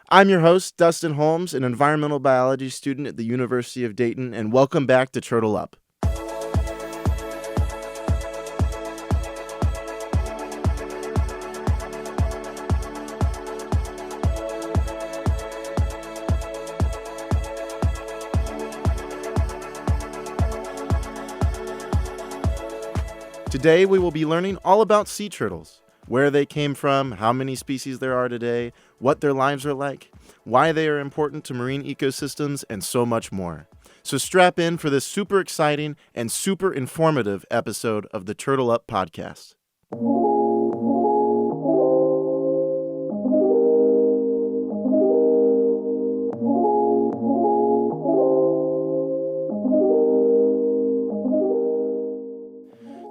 I'm your host, Dustin Holmes, an environmental biology student at the University of Dayton, and welcome back to TurtleUp. Today we will be learning all about sea turtles, where they came from, how many species there are today, what their lives are like, why they are important to marine ecosystems, and so much more. So strap in for this super exciting and super informative episode of the TurtleUp podcast.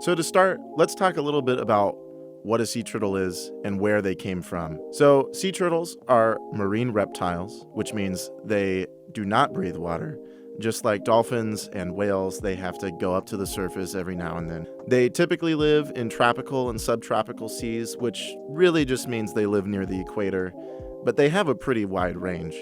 So to start, let's talk a little bit about what a sea turtle is and where they came from. So sea turtles are marine reptiles, which means they do not breathe water. Just like dolphins and whales, they have to go up to the surface every now and then. They typically live in tropical and subtropical seas, which really just means they live near the equator, but they have a pretty wide range.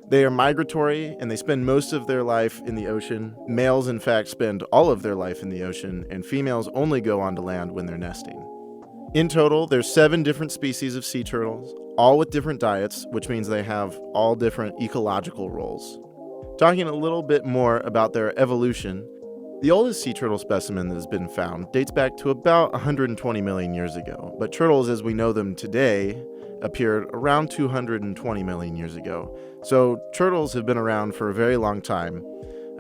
They are migratory, and they spend most of their life in the ocean. Males, in fact, spend all of their life in the ocean, and females only go onto land when they're nesting. In total, there's 7 different species of sea turtles, all with different diets, which means they have all different ecological roles. Talking a little bit more about their evolution, the oldest sea turtle specimen that has been found dates back to about 120 million years ago, but turtles as we know them today appeared around 220 million years ago. So turtles have been around for a very long time,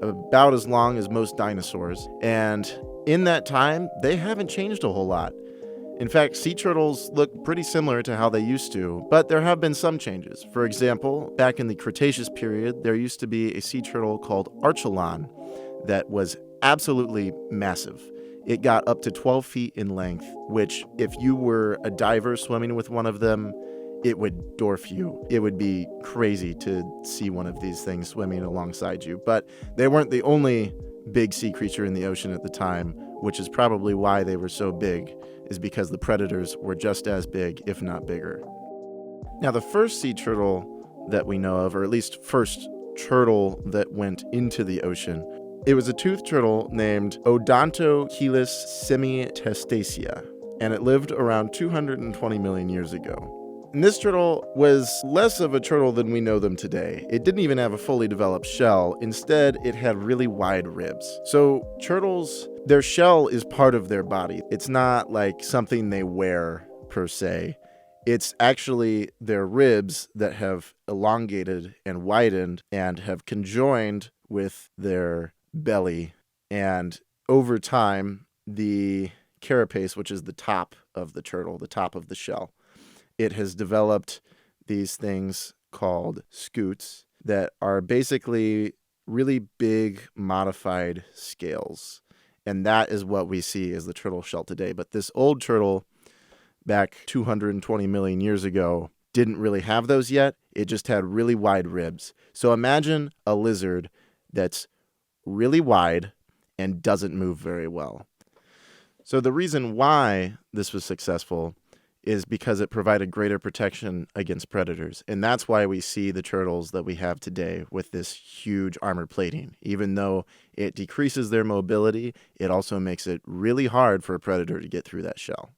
about as long as most dinosaurs, and in that time, they haven't changed a whole lot. In fact, sea turtles look pretty similar to how they used to, but there have been some changes. For example, back in the Cretaceous period, there used to be a sea turtle called Archelon that was absolutely massive. It got up to 12 feet in length, which if you were a diver swimming with one of them, it would dwarf you. It would be crazy to see one of these things swimming alongside you. But they weren't the only big sea creature in the ocean at the time, which is probably why they were so big, is because the predators were just as big, if not bigger. Now, the first sea turtle that we know of, or at least first turtle that went into the ocean, it was a toothed turtle named Odontocheilus semitestacea, and it lived around 220 million years ago. And this turtle was less of a turtle than we know them today. It didn't even have a fully developed shell. Instead, it had really wide ribs. So turtles, their shell is part of their body. It's not like something they wear per se. It's actually their ribs that have elongated and widened and have conjoined with their belly. And over time, the carapace, which is the top of the turtle, the top of the shell, it has developed these things called scutes that are basically really big modified scales. And that is what we see as the turtle shell today. But this old turtle back 220 million years ago didn't really have those yet. It just had really wide ribs. So imagine a lizard that's really wide and doesn't move very well. So the reason why this was successful is because it provided greater protection against predators. And that's why we see the turtles that we have today with this huge armor plating. Even though it decreases their mobility, it also makes it really hard for a predator to get through that shell.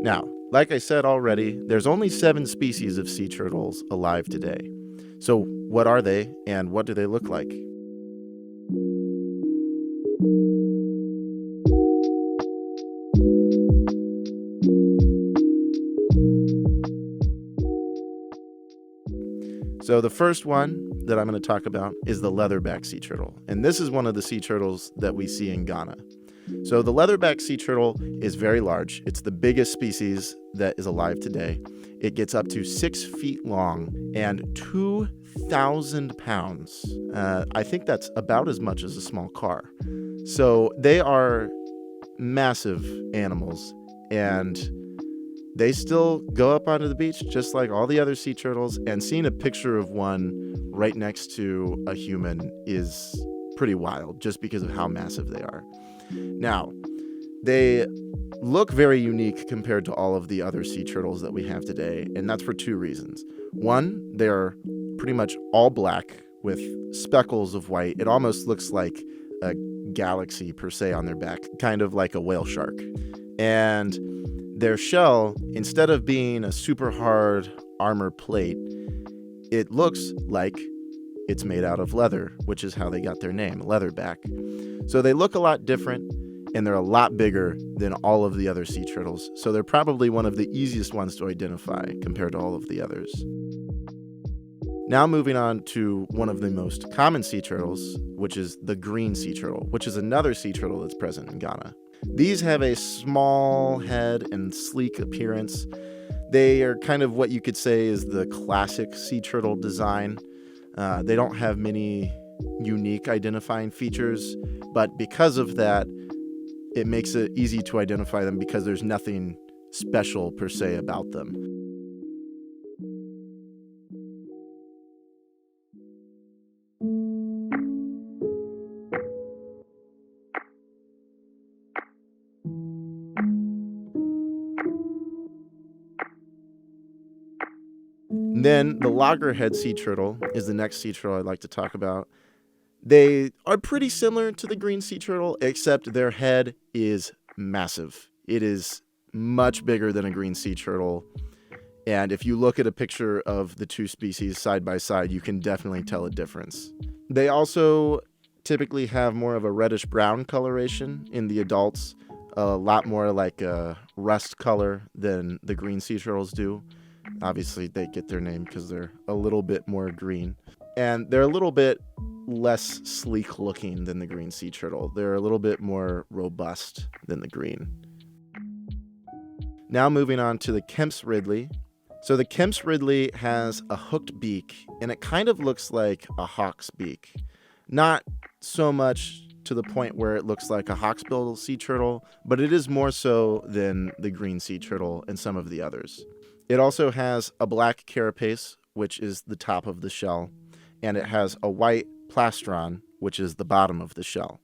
Now, like I said already, there's only 7 species of sea turtles alive today. So what are they and what do they look like? So the first one that I'm going to talk about is the leatherback sea turtle. And this is one of the sea turtles that we see in Ghana. So the leatherback sea turtle is very large. It's the biggest species that is alive today. It gets up to 6 feet long and 2,000 pounds. I think that's about as much as a small car. So they are massive animals, and they still go up onto the beach just like all the other sea turtles, and seeing a picture of one right next to a human is pretty wild just because of how massive they are. Now, they look very unique compared to all of the other sea turtles that we have today, and that's for two reasons. One, they're pretty much all black with speckles of white. It almost looks like a galaxy per se on their back, kind of like a whale shark. And their shell, instead of being a super hard armor plate, it looks like it's made out of leather, which is how they got their name, leatherback. So they look a lot different, and they're a lot bigger than all of the other sea turtles. So they're probably one of the easiest ones to identify compared to all of the others. Now moving on to one of the most common sea turtles, which is the green sea turtle, which is another sea turtle that's present in Ghana. These have a small head and sleek appearance. They are kind of what you could say is the classic sea turtle design. They don't have many unique identifying features, but because of that, it makes it easy to identify them because there's nothing special per se about them. Then the loggerhead sea turtle is the next sea turtle I'd like to talk about. They are pretty similar to the green sea turtle, except their head is massive. It is much bigger than a green sea turtle. And if you look at a picture of the two species side by side, you can definitely tell a difference. They also typically have more of a reddish brown coloration in the adults, a lot more like a rust color than the green sea turtles do. Obviously, they get their name because they're a little bit more green. And they're a little bit less sleek looking than the green sea turtle. They're a little bit more robust than the green. Now moving on to the Kemp's Ridley. So the Kemp's Ridley has a hooked beak, and it kind of looks like a hawk's beak. Not so much to the point where it looks like a hawksbill sea turtle, but it is more so than the green sea turtle and some of the others. It also has a black carapace, which is the top of the shell, and it has a white plastron, which is the bottom of the shell.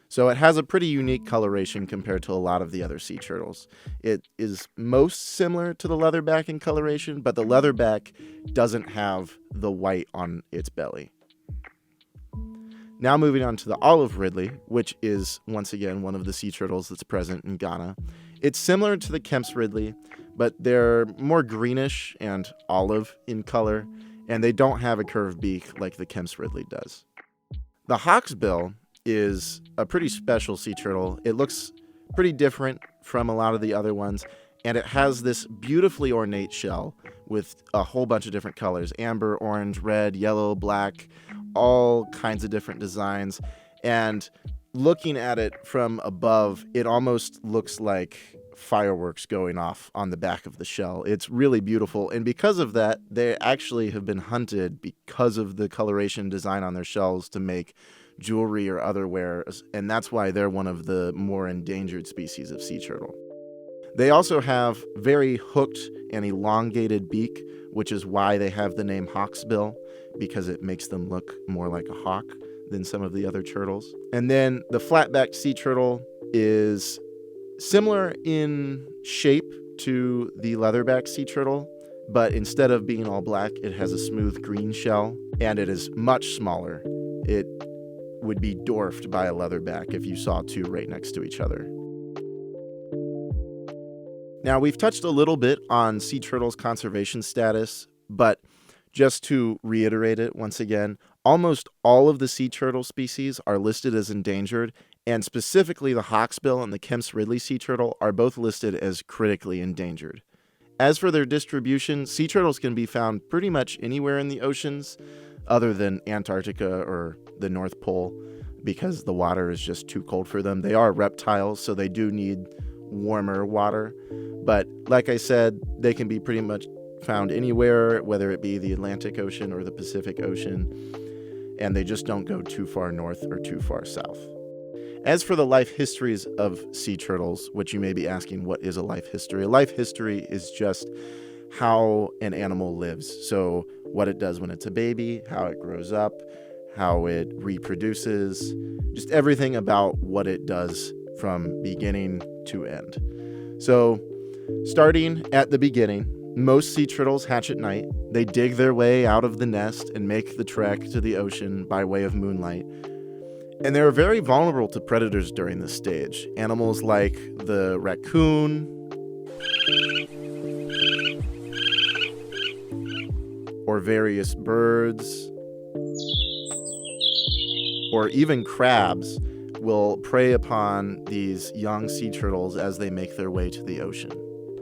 So it has a pretty unique coloration compared to a lot of the other sea turtles. It is most similar to the leatherback in coloration, but the leatherback doesn't have the white on its belly. Now moving on to the olive ridley, which is, once again, one of the sea turtles that's present in Ghana. It's similar to the Kemp's Ridley, but they're more greenish and olive in color, and they don't have a curved beak like the Kemp's Ridley does. The hawksbill is a pretty special sea turtle. It looks pretty different from a lot of the other ones, and it has this beautifully ornate shell with a whole bunch of different colors: amber, orange, red, yellow, black, all kinds of different designs. And looking at it from above, it almost looks like fireworks going off on the back of the shell. It's really beautiful, and because of that, they actually have been hunted because of the coloration design on their shells to make jewelry or other wares, and that's why they're one of the more endangered species of sea turtle. They also have very hooked and elongated beak, which is why they have the name hawksbill, because it makes them look more like a hawk than some of the other turtles. And then the flat-backed sea turtle is similar in shape to the leatherback sea turtle, but instead of being all black, it has a smooth green shell, and it is much smaller. It would be dwarfed by a leatherback if you saw two right next to each other. Now, we've touched a little bit on sea turtles' conservation status, but just to reiterate it once again, almost all of the sea turtle species are listed as endangered, and specifically the hawksbill and the Kemp's Ridley sea turtle are both listed as critically endangered. As for their distribution, sea turtles can be found pretty much anywhere in the oceans other than Antarctica or the North Pole because the water is just too cold for them. They are reptiles, so they do need warmer water. But like I said, they can be pretty much found anywhere, whether it be the Atlantic Ocean or the Pacific Ocean, and they just don't go too far north or too far south. As for the life histories of sea turtles, which you may be asking, what is a life history? A life history is just how an animal lives. So what it does when it's a baby, how it grows up, how it reproduces, just everything about what it does from beginning to end. So starting at the beginning, most sea turtles hatch at night. They dig their way out of the nest and make the trek to the ocean by way of moonlight. And they're very vulnerable to predators during this stage. Animals like the raccoon, or various birds, or even crabs will prey upon these young sea turtles as they make their way to the ocean.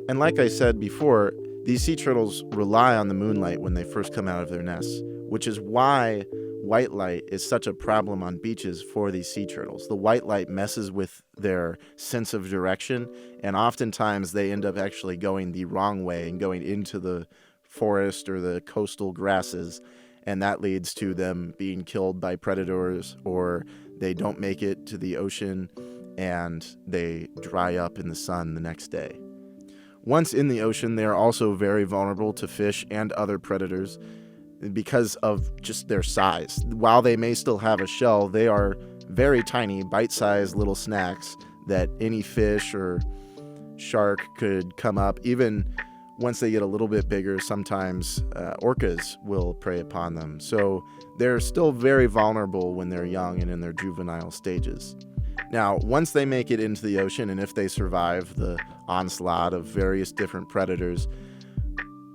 And like I said before, these sea turtles rely on the moonlight when they first come out of their nests, which is why white light is such a problem on beaches for these sea turtles. The white light messes with their sense of direction, and oftentimes they end up actually going the wrong way and going into the forest or the coastal grasses, and that leads to them being killed by predators, or they don't make it to the ocean and they dry up in the sun the next day. Once in the ocean, they are also very vulnerable to fish and other predators because of just their size. While they may still have a shell, they are very tiny, bite-sized little snacks that any fish or shark could come up. Even once they get a little bit bigger, sometimes orcas will prey upon them. So they're still very vulnerable when they're young and in their juvenile stages. Now, once they make it into the ocean, and if they survive the onslaught of various different predators,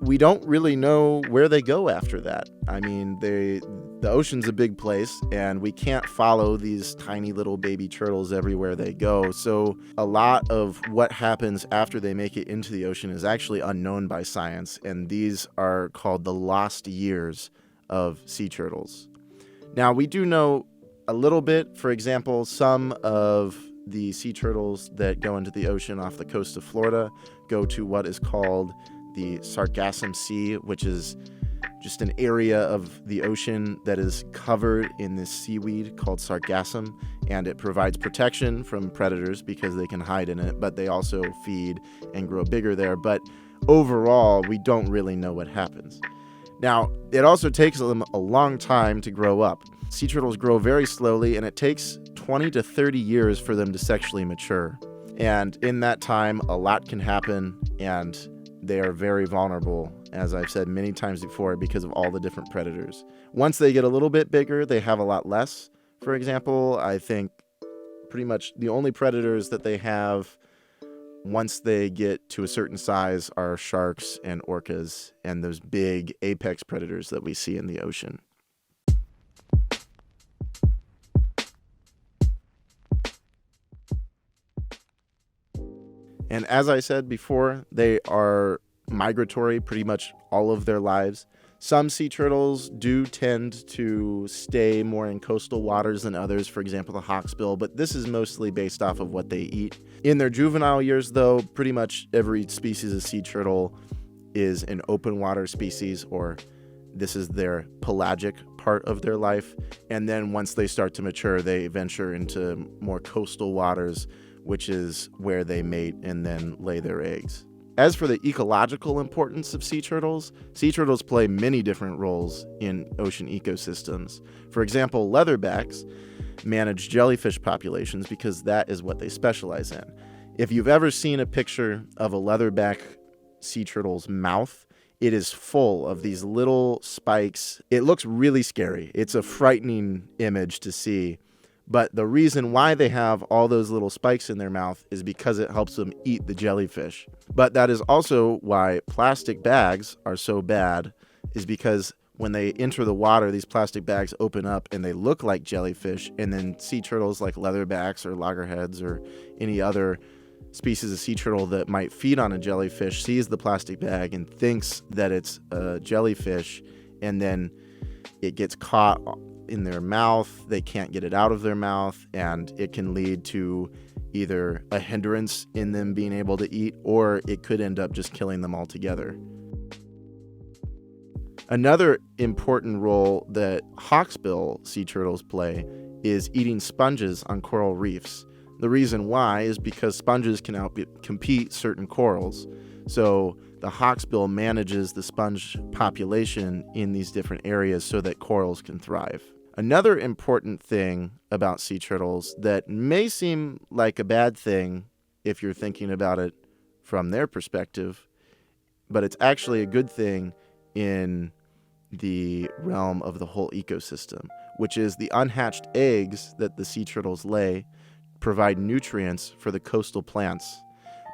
we don't really know where they go after that. I mean, the ocean's a big place, and we can't follow these tiny little baby turtles everywhere they go. So a lot of what happens after they make it into the ocean is actually unknown by science, and these are called the lost years of sea turtles. Now, we do know a little bit. For example, some of the sea turtles that go into the ocean off the coast of Florida go to what is called the Sargassum Sea, which is just an area of the ocean that is covered in this seaweed called sargassum, and it provides protection from predators because they can hide in it, but they also feed and grow bigger there. But overall, we don't really know what happens. Now, it also takes them a long time to grow up. Sea turtles grow very slowly, and it takes 20 to 30 years for them to sexually mature. And in that time, a lot can happen, and they are very vulnerable, as I've said many times before, because of all the different predators. Once they get a little bit bigger, they have a lot less. For example, I think pretty much the only predators that they have once they get to a certain size are sharks and orcas and those big apex predators that we see in the ocean. And as I said before, they are migratory pretty much all of their lives. Some sea turtles do tend to stay more in coastal waters than others, for example, the hawksbill, but this is mostly based off of what they eat. In their juvenile years, though, pretty much every species of sea turtle is an open water species, or this is their pelagic part of their life. And then once they start to mature, they venture into more coastal waters, which is where they mate and then lay their eggs. As for the ecological importance of sea turtles play many different roles in ocean ecosystems. For example, leatherbacks manage jellyfish populations because that is what they specialize in. If you've ever seen a picture of a leatherback sea turtle's mouth, it is full of these little spikes. It looks really scary. It's a frightening image to see. But the reason why they have all those little spikes in their mouth is because it helps them eat the jellyfish. But that is also why plastic bags are so bad, is because when they enter the water, these plastic bags open up and they look like jellyfish, and then sea turtles like leatherbacks or loggerheads or any other species of sea turtle that might feed on a jellyfish sees the plastic bag and thinks that it's a jellyfish, and then it gets caught in their mouth. They can't get it out of their mouth, and it can lead to either a hindrance in them being able to eat, or it could end up just killing them altogether. Another important role that hawksbill sea turtles play is eating sponges on coral reefs. The reason why is because sponges can outcompete certain corals. So the hawksbill manages the sponge population in these different areas so that corals can thrive. Another important thing about sea turtles that may seem like a bad thing if you're thinking about it from their perspective, but it's actually a good thing in the realm of the whole ecosystem, which is the unhatched eggs that the sea turtles lay provide nutrients for the coastal plants.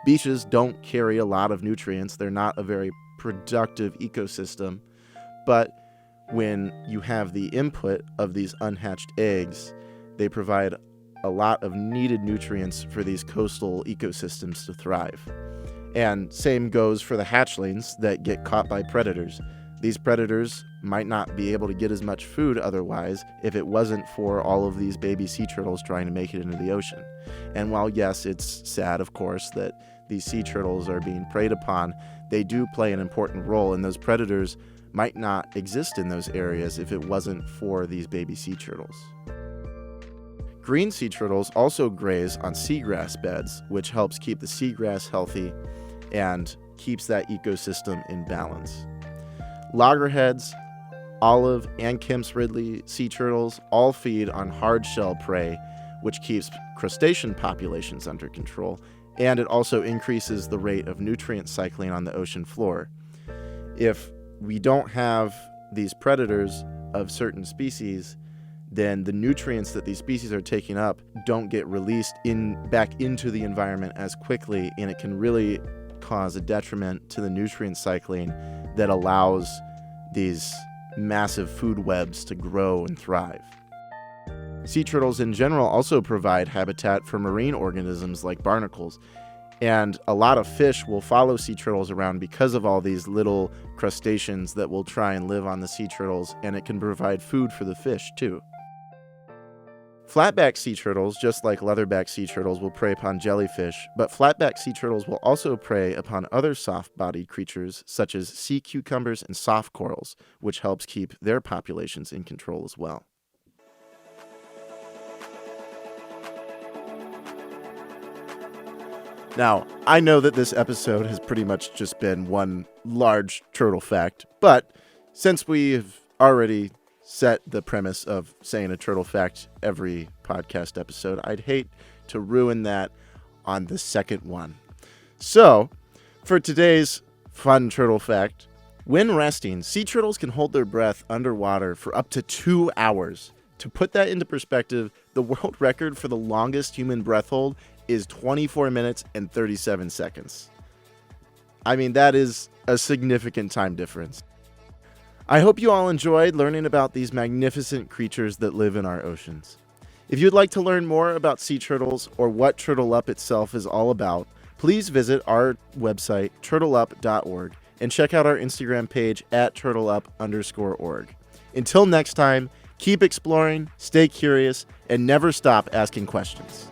Beaches don't carry a lot of nutrients. They're not a very productive ecosystem. But when you have the input of these unhatched eggs, they provide a lot of needed nutrients for these coastal ecosystems to thrive. And same goes for the hatchlings that get caught by predators. These predators might not be able to get as much food otherwise if it wasn't for all of these baby sea turtles trying to make it into the ocean. And while, yes, it's sad, of course, that these sea turtles are being preyed upon, they do play an important role, and those predators might not exist in those areas if it wasn't for these baby sea turtles. Green sea turtles also graze on seagrass beds, which helps keep the seagrass healthy and keeps that ecosystem in balance. Loggerheads, olive, and Kemp's Ridley sea turtles all feed on hard-shell prey, which keeps crustacean populations under control, and it also increases the rate of nutrient cycling on the ocean floor. If we don't have these predators of certain species, then the nutrients that these species are taking up don't get released back into the environment as quickly, and it can really cause a detriment to the nutrient cycling that allows these massive food webs to grow and thrive. Sea turtles in general also provide habitat for marine organisms like barnacles, and a lot of fish will follow sea turtles around because of all these little crustaceans that will try and live on the sea turtles, and it can provide food for the fish too. Flatback sea turtles, just like leatherback sea turtles, will prey upon jellyfish, but flatback sea turtles will also prey upon other soft-bodied creatures such as sea cucumbers and soft corals, which helps keep their populations in control as well. Now, I know that this episode has pretty much just been one large turtle fact, but since we've already set the premise of saying a turtle fact every podcast episode, I'd hate to ruin that on the second one. So, for today's fun turtle fact, when resting, sea turtles can hold their breath underwater for up to 2 hours. To put that into perspective, the world record for the longest human breath hold is 24 minutes and 37 seconds. I mean, that is a significant time difference. I hope you all enjoyed learning about these magnificent creatures that live in our oceans. If you'd like to learn more about sea turtles or what TurtleUp itself is all about, please visit our website, TurtleUp.org, and check out our Instagram page at TurtleUp_org. Until next time, keep exploring, stay curious, and never stop asking questions.